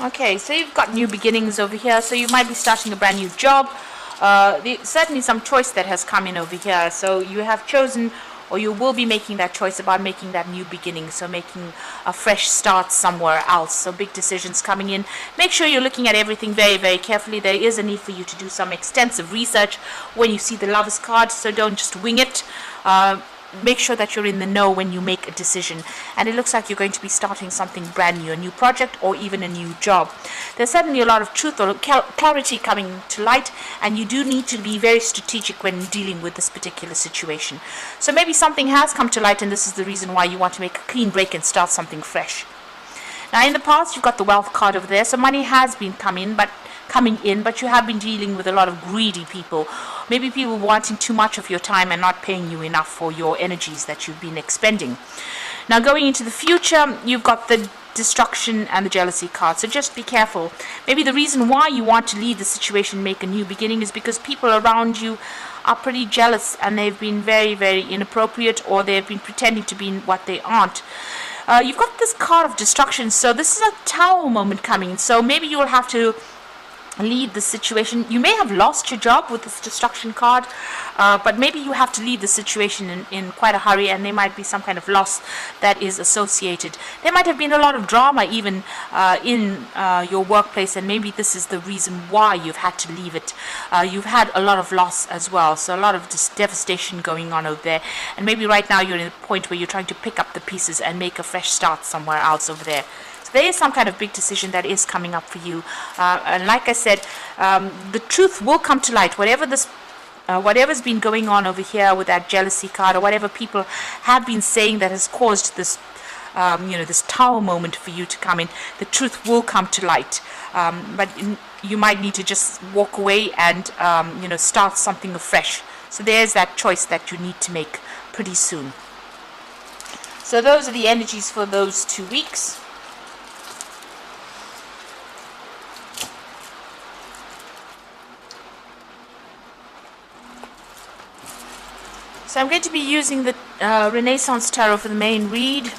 Okay, so you've got new beginnings over here. So you might be starting a brand new job. Certainly some choice that has come in over here. So you have chosen, or you will be making that choice about making that new beginning. So making a fresh start somewhere else. So big decisions coming in. Make sure you're looking at everything very, very carefully. There is a need for you to do some extensive research when you see the Lovers card. So don't just wing it. Make sure that you're in the know when you make a decision. And it looks like you're going to be starting something brand new, a new project or even a new job. There's certainly a lot of truth or clarity coming to light, and you do need to be very strategic when dealing with this particular situation. So maybe something has come to light, and this is the reason why you want to make a clean break and start something fresh. Now in the past, you've got the wealth card over there, so money has been coming in, but you have been dealing with a lot of greedy people. Maybe people wanting too much of your time and not paying you enough for your energies that you've been expending. Now going into the future, you've got the destruction and the jealousy card. So just be careful. Maybe the reason why you want to leave the situation, make a new beginning, is because people around you are pretty jealous and they've been very, very inappropriate, or they've been pretending to be what they aren't. You've got this card of destruction, so this is a Tower moment coming. So maybe you'll have to leave the situation. You may have lost your job with this destruction card, but maybe you have to leave the situation in quite a hurry, and there might be some kind of loss that is associated. There might have been a lot of drama even in your workplace, and maybe this is the reason why you've had to leave it. You've had a lot of loss as well, so a lot of devastation going on over there, and maybe right now you're in a point where you're trying to pick up the pieces and make a fresh start somewhere else over there. There is some kind of big decision that is coming up for you, and like I said, the truth will come to light. Whatever's been going on over here with that jealousy card, or whatever people have been saying that has caused this, this Tower moment for you to come in, the truth will come to light. But you might need to just walk away and start something afresh. So there's that choice that you need to make pretty soon. So those are the energies for those 2 weeks. So I'm going to be using the Renaissance Tarot for the main read.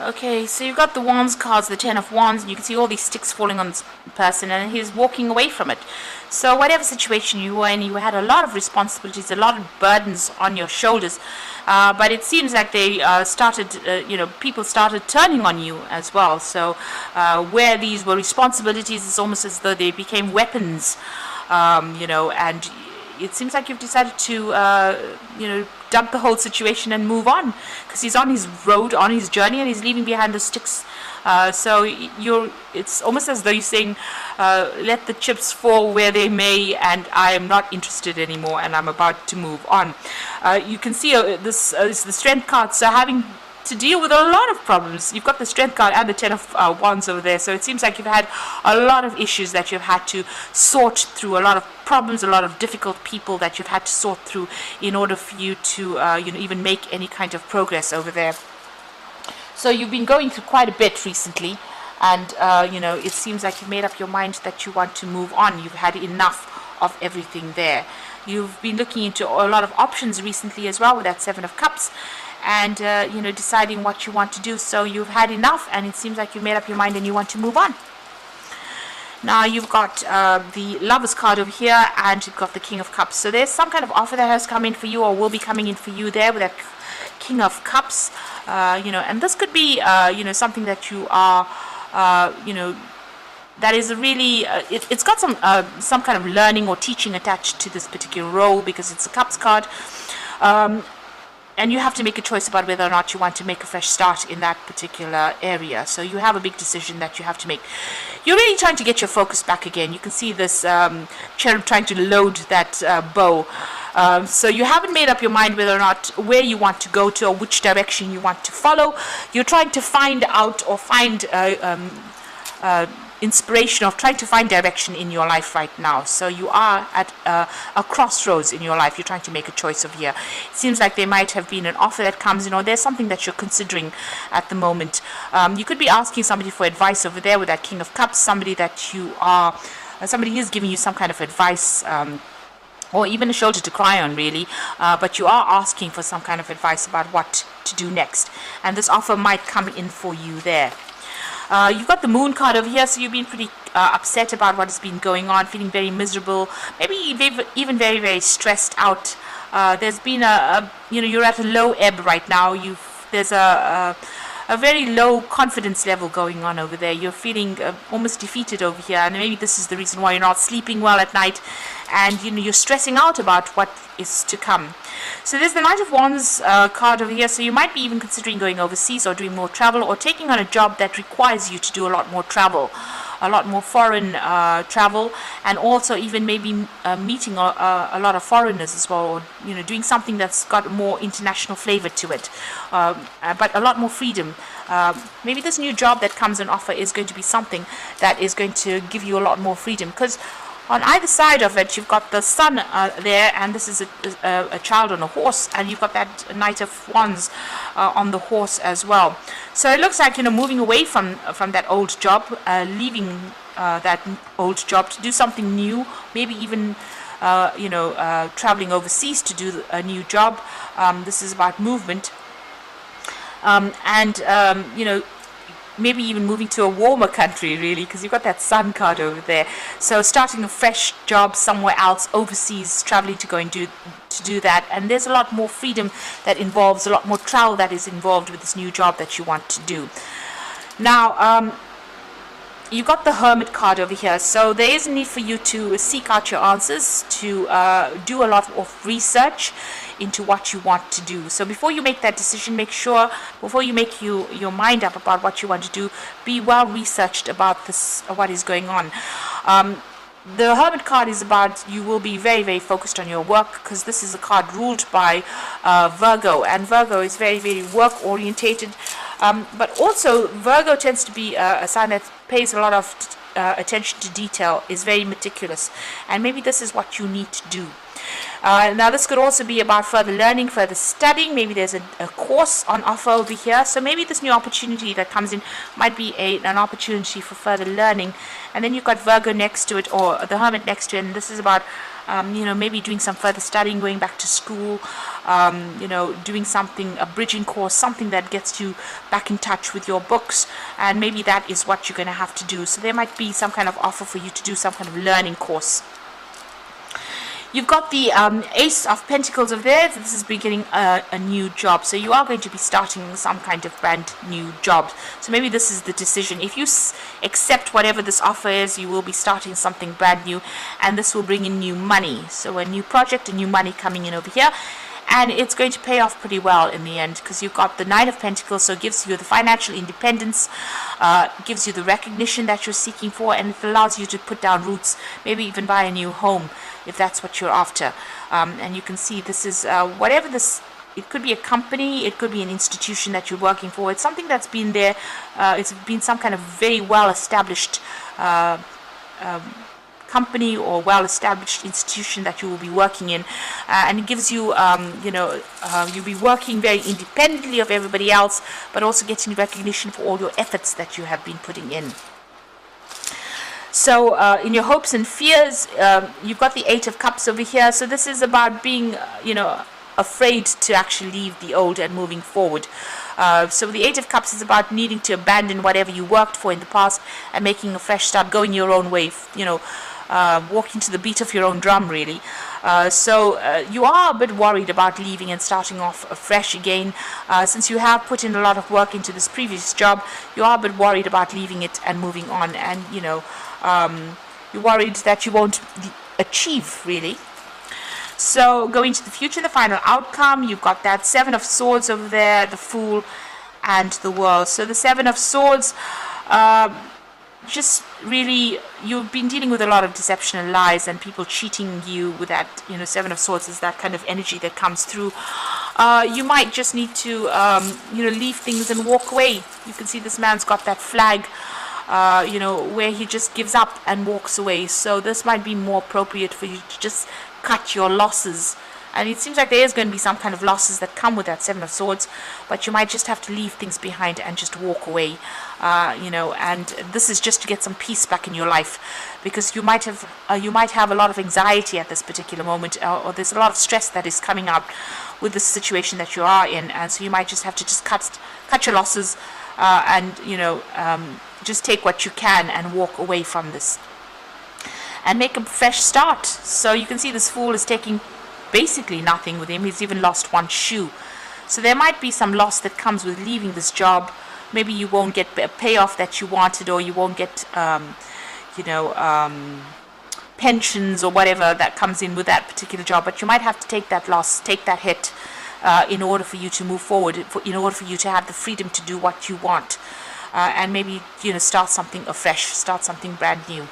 Okay, so you've got the Wands cards, the Ten of Wands, and you can see all these sticks falling on this person, and he's walking away from it. So whatever situation you were in, you had a lot of responsibilities, a lot of burdens on your shoulders, but it seems like they people started turning on you as well. So where these were responsibilities, it's almost as though they became weapons, and it seems like you've decided to, dump the whole situation and move on, because he's on his road, on his journey, and he's leaving behind the sticks. So it's almost as though you're saying, let the chips fall where they may, and I am not interested anymore, and I'm about to move on. You can see this is the Strength card, so having to deal with a lot of problems. You've got the Strength card and the Ten of Wands over there, so it seems like you've had a lot of issues that you've had to sort through, a lot of problems, a lot of difficult people that you've had to sort through in order for you to even make any kind of progress over there. So you've been going through quite a bit recently, and it seems like you've made up your mind that you want to move on. You've had enough of everything there. You've been looking into a lot of options recently as well with that Seven of Cups, and deciding what you want to do. So you've had enough, and it seems like you've made up your mind and you want to move on. Now you've got the Lovers card over here, and you've got the King of Cups. So there's some kind of offer that has come in for you, or will be coming in for you there with that King of Cups. And this could be something that you are that is really it's got some kind of learning or teaching attached to this particular role, because it's a Cups card. And you have to make a choice about whether or not you want to make a fresh start in that particular area. So you have a big decision that you have to make. You're really trying to get your focus back again. You can see this cherub trying to load that bow. So you haven't made up your mind whether or not where you want to go to, or which direction you want to follow. You're trying to find out, or find inspiration of trying to find direction in your life right now. So you are at a crossroads in your life. You're trying to make a choice over here. It seems like there might have been an offer that comes in, or there's something that you're considering at the moment. You could be asking somebody for advice over there with that King of Cups, somebody that you are, somebody is giving you some kind of advice, or even a shoulder to cry on, really, but you are asking for some kind of advice about what to do next, and this offer might come in for you there. You've got the Moon card over here, so you've been pretty upset about what has been going on, feeling very miserable, maybe even very, very stressed out. There's been you're at a low ebb right now. There's a very low confidence level going on over there. You're feeling almost defeated over here, and maybe this is the reason why you're not sleeping well at night, and you're stressing out about what is to come. So there's the Knight of Wands card over here, so you might be even considering going overseas or doing more travel, or taking on a job that requires you to do a lot more travel, a lot more foreign travel, and also even maybe meeting a lot of foreigners as well, or doing something that's got more international flavor to it, but a lot more freedom. Maybe this new job that comes on offer is going to be something that is going to give you a lot more freedom, because on either side of it, you've got the Sun there, and this is a child on a horse, and you've got that Knight of Wands on the horse as well. So it looks like moving away from that old job, leaving that old job to do something new, maybe even traveling overseas to do a new job. This is about movement, maybe even moving to a warmer country, really, because you've got that Sun card over there. So starting a fresh job somewhere else overseas, traveling to go and do that, and there's a lot more freedom that involves, a lot more travel that is involved with this new job that you want to do. Now, you got the Hermit card over here, so there is a need for you to seek out your answers, to do a lot of research into what you want to do. So before you make that decision, make sure, before you make your mind up about what you want to do, be well researched about this, what is going on. The Hermit card is about, you will be very, very focused on your work, because this is a card ruled by Virgo, and Virgo is very, very work orientated, but also Virgo tends to be a sign that pays a lot of attention to detail, is very meticulous, and maybe this is what you need to do. Now this could also be about further learning, further studying. Maybe there's a course on offer over here, so maybe this new opportunity that comes in might be an opportunity for further learning. And then you've got Virgo next to it, or the Hermit next to it, and this is about maybe doing some further studying, going back to school, doing something, a bridging course, something that gets you back in touch with your books, and maybe that is what you're going to have to do. So there might be some kind of offer for you to do some kind of learning course. You've got the Ace of Pentacles over there. This is beginning a new job. So you are going to be starting some kind of brand new job. So maybe this is the decision. If you accept whatever this offer is, you will be starting something brand new, and this will bring in new money. So a new project, a new money coming in over here. And it's going to pay off pretty well in the end, because you've got the Nine of Pentacles, so it gives you the financial independence, gives you the recognition that you're seeking for, and it allows you to put down roots, maybe even buy a new home, if that's what you're after. And you can see this is whatever this, it could be a company, it could be an institution that you're working for. It's something that's been there, it's been some kind of very well-established company or well-established institution that you will be working in, and it gives you, you'll be working very independently of everybody else, but also getting recognition for all your efforts that you have been putting in. So in your hopes and fears, you've got the Eight of Cups over here. So this is about being, afraid to actually leave the old and moving forward. So the Eight of Cups is about needing to abandon whatever you worked for in the past and making a fresh start, going your own way, walking to the beat of your own drum, really. So you are a bit worried about leaving and starting off afresh again. Since you have put in a lot of work into this previous job, you are a bit worried about leaving it and moving on, and you're worried that you won't achieve, really. So going to the future, the final outcome, you've got that Seven of Swords over there, the Fool, and the World. So the Seven of Swords, just really, you've been dealing with a lot of deception and lies and people cheating you with that, Seven of Swords is that kind of energy that comes through. You might just need to, leave things and walk away. You can see this man's got that flag where he just gives up and walks away. So this might be more appropriate for you to just cut your losses. And it seems like there is going to be some kind of losses that come with that Seven of Swords, but you might just have to leave things behind and just walk away, and this is just to get some peace back in your life, because you might have a lot of anxiety at this particular moment, or there's a lot of stress that is coming up with the situation that you are in, and so you might just have to just cut your losses, and just take what you can and walk away from this and make a fresh start. So you can see this Fool is taking basically nothing with him. He's even lost one shoe. So there might be some loss that comes with leaving this job. Maybe you won't get a payoff that you wanted, or you won't get pensions or whatever that comes in with that particular job, but you might have to take that loss, take that hit, in order for you to move forward, in order for you to have the freedom to do what you want, and maybe start something afresh, start something brand new.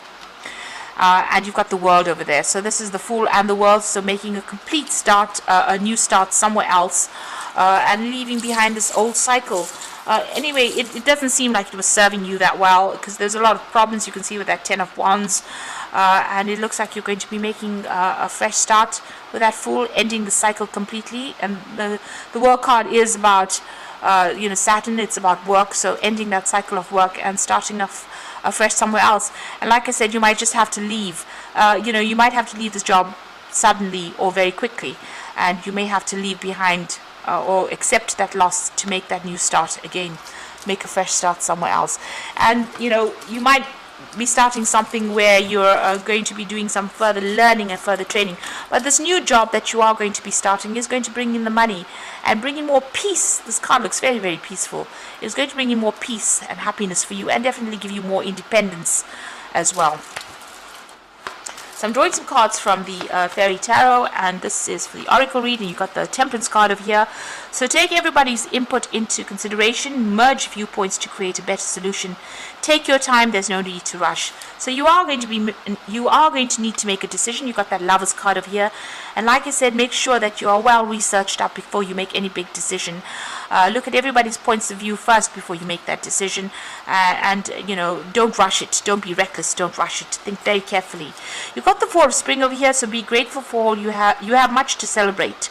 And you've got the World over there. So this is the Fool and the World. So making a complete start, a new start somewhere else, and leaving behind this old cycle. Anyway, it doesn't seem like it was serving you that well, because there's a lot of problems you can see with that Ten of Wands. And it looks like you're going to be making a fresh start with that Fool, ending the cycle completely. And the World card is about Saturn. It's about work, so ending that cycle of work and starting off afresh somewhere else. And like I said, you might just have to leave. You might have to leave this job suddenly or very quickly, and you may have to leave behind or accept that loss to make that new start again, make a fresh start somewhere else. And you might be starting something where you're going to be doing some further learning and further training, but this new job that you are going to be starting is going to bring in the money and bring in more peace. This card looks very, very peaceful. It's going to bring in more peace and happiness for you, and definitely give you more independence as well. So I'm drawing some cards from the Fairy Tarot, and this is for the Oracle reading. You've got the Temperance card over here. So take everybody's input into consideration, merge viewpoints to create a better solution. Take your time, there's no need to rush. So you are going to need to make a decision. You've got that Lovers card over here. And like I said, make sure that you are well researched up before you make any big decision. Look at everybody's points of view first before you make that decision, and don't rush it. Don't be reckless. Don't rush it. Think very carefully. You've got the Four of Spring over here, so be grateful for all you have. You have much to celebrate.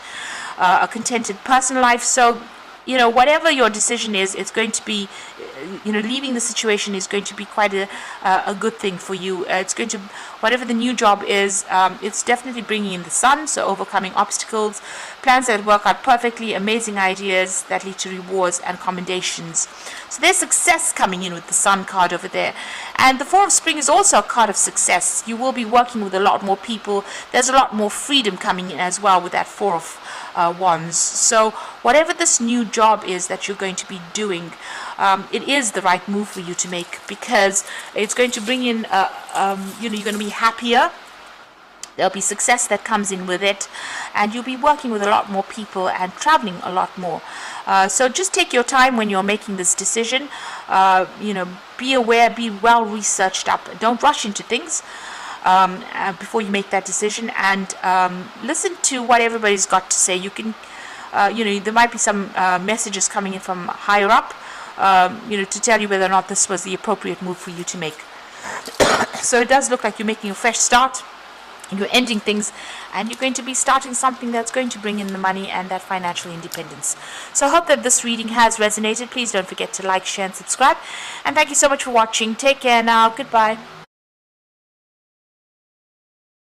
A contented personal life. So whatever your decision is, it's going to be, leaving the situation is going to be quite a good thing for you. It's going to, whatever the new job is, it's definitely bringing in the Sun, so overcoming obstacles, plans that work out perfectly, amazing ideas that lead to rewards and commendations. So there's success coming in with the Sun card over there. And the Four of Spring is also a card of success. You will be working with a lot more people. There's a lot more freedom coming in as well with that Four of Wands. So whatever this new job is that you're going to be doing, it is the right move for you to make, because it's going to bring in you're going to be happier. There'll be success that comes in with it, and you'll be working with a lot more people and traveling a lot more. So just take your time when you're making this decision. Be aware, be well researched up. Don't rush into things before you make that decision, and listen to what everybody's got to say. You can, there might be some messages coming in from higher up, to tell you whether or not this was the appropriate move for you to make. So it does look like you're making a fresh start. You're ending things, and you're going to be starting something that's going to bring in the money and that financial independence. So I hope that this reading has resonated. Please don't forget to like, share, and subscribe. And thank you so much for watching. Take care now. Goodbye.